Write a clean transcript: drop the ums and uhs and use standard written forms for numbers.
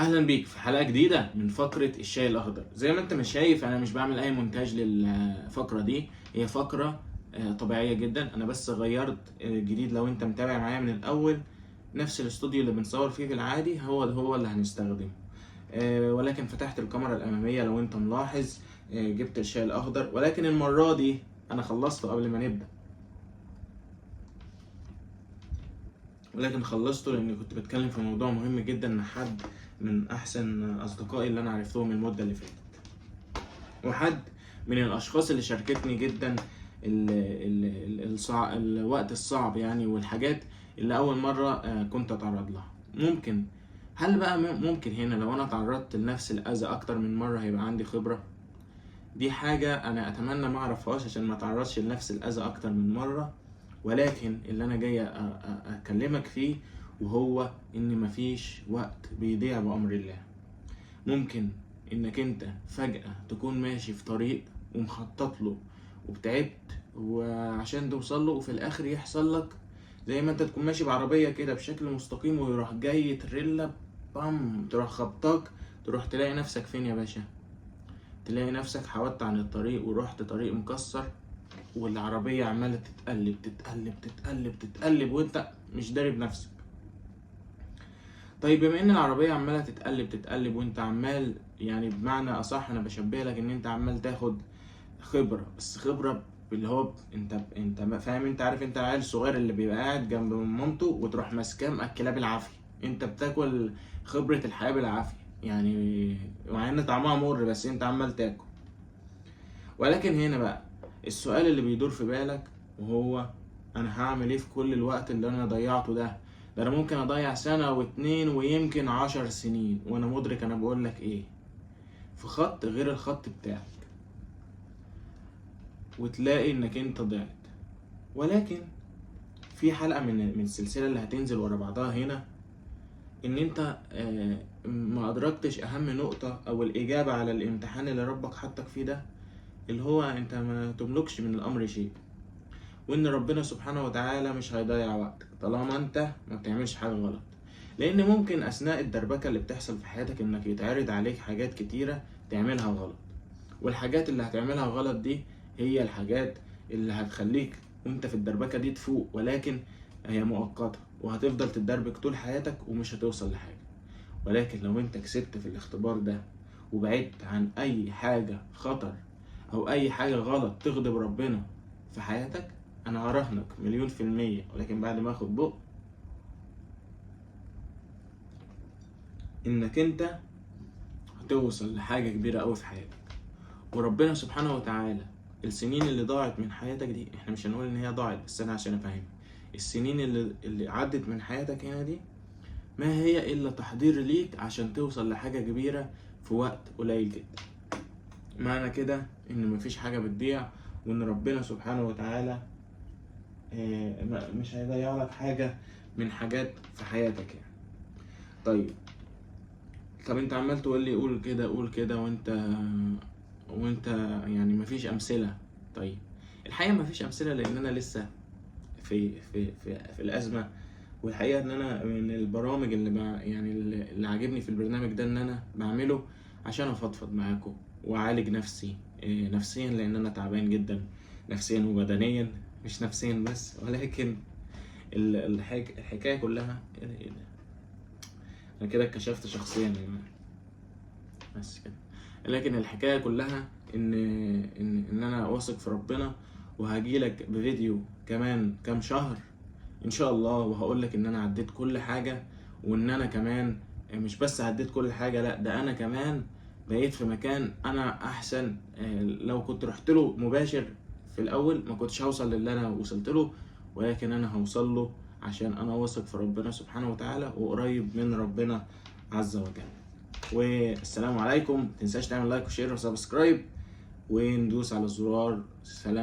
اهلا بيك في حلقه جديده من فقره الشاي الاخضر. زي ما انت مش شايف، انا مش بعمل اي مونتاج للفقره دي. هي فقره طبيعيه جدا. انا بس غيرت جديد. لو انت متابع معايا من الاول، نفس الاستوديو اللي بنصور فيه في العادي هو اللي هنستخدمه. ولكن فتحت الكاميرا الاماميه. لو انت ملاحظ، جبت الشاي الاخضر، ولكن المره دي انا خلصته قبل ما نبدا. خلصته لاني كنت بتكلم في موضوع مهم جدا مع حد من احسن اصدقائي اللي انا عرفتهم المده اللي فاتت، وحد من الاشخاص اللي شاركتني جدا الوقت الصعب يعني، والحاجات اللي اول مره كنت اتعرض لها. هل بقى ممكن هنا لو انا تعرضت لنفس الاذى اكتر من مره هيبقى عندي خبره؟ دي حاجه انا اتمنى ما اعرفهاش عشان ما اتعرضش لنفس الاذى اكتر من مره. ولكن اللي انا جاي اكلمك فيه وهو ان مفيش وقت بيضيع بامر الله. ممكن انك انت فجأة تكون ماشي في طريق ومخطط له وبتعبت وعشان توصل له، وفي الاخر يحصل لك زي ما انت تكون ماشي بعربية كده بشكل مستقيم ويروح جاي تريلا بام تروح خبطك. تروح تلاقي نفسك فين يا باشا؟ تلاقي نفسك حودت عن الطريق ورحت طريق مكسر، والعربية عمالة تتقلب تتقلب تتقلب تتقلب وانت مش داري بنفسك. طيب بما ان العربية عمالة تتقلب تتقلب وانت عمال، يعني بمعنى اصح انا بشبه لك ان انت عمال تاخد خبرة، بس خبرة اللي هو انت فاهم. انت عارف انت العيل الصغير اللي بيبقى قاعد جنب مامته وتروح ماسكاه مأكلاه بالعافية؟ انت بتاكل خبرة الحياة بالعافية يعني، مع ان طعمها مر بس انت عمال تاكل. ولكن هنا بقى السؤال اللي بيدور في بالك وهو: انا هعمل ايه في كل الوقت اللي انا ضيعته ده انا ممكن اضيع سنة واتنين ويمكن 10 سنين وانا مدرك انا بقولك ايه في خط غير الخط بتاعك، وتلاقي انك انت ضعت. ولكن في حلقة من السلسلة اللي هتنزل ورا بعضها هنا، ان انت ما ادركتش اهم نقطة او الاجابة على الامتحان اللي ربك حطك فيه ده، اللي هو انت ما تملكش من الامر شيء، وان ربنا سبحانه وتعالى مش هيضيع وقتك طالما انت ما بتعملش حاجة غلط. لان ممكن اثناء الدربكة اللي بتحصل في حياتك انك يتعرض عليك حاجات كتيرة تعملها غلط، والحاجات اللي هتعملها غلط دي هي الحاجات اللي هتخليك وانت في الدربكة دي تفوق، ولكن هي مؤقتة وهتفضل تتدربك طول حياتك ومش هتوصل لحاجة. ولكن لو انت كسبت في الاختبار ده وبعدت عن اي حاجة خطر او اي حاجة غلط تغضب ربنا في حياتك، انا اراهنك 1000000%، ولكن بعد ما اخد بق، انك انت هتوصل لحاجة كبيرة اوي في حياتك. وربنا سبحانه وتعالى السنين اللي ضاعت من حياتك دي، احنا مش هنقول ان هي ضاعت، بس انا عشان افهمك، السنين اللي عدت من حياتك هنا دي ما هي الا تحضير ليك عشان توصل لحاجة كبيرة في وقت قليل جدا. معنى كده ان مفيش حاجة بتضيع، وان ربنا سبحانه وتعالى مش هيضيع لك حاجة من حاجات في حياتك يعني. طب انت عمال تقول لي قول كده قول كده، وانت يعني مفيش امثله. طيب الحقيقه مفيش امثله لان انا لسه في الازمه. والحقيقه ان انا من البرامج يعني اللي عاجبني في البرنامج ده ان انا بعمله عشان افضفض معاكم واعالج نفسي نفسيا، لان انا تعبان جدا نفسيا وبدنيا، مش نفسيا بس. ولكن الحكايه كلها ايه ده؟ انا كده اتكشفت شخصيا يا جماعه، بس كده. لكن الحكايه كلها ان انا واثق في ربنا، وهجيلك بفيديو كمان كام شهر ان شاء الله وهقولك ان انا عديت كل حاجه، وان انا كمان مش بس عديت كل حاجه، لا ده انا كمان بقيت في مكان انا احسن. لو كنت رحت له مباشر في الاول ما كنتش هوصل للي انا وصلت له، ولكن انا هوصل له عشان انا واثق في ربنا سبحانه وتعالى وقريب من ربنا عز وجل. والسلام عليكم. متنساش تعمل لايك وشير وسبسكرايب وندوس على الزرار. سلام.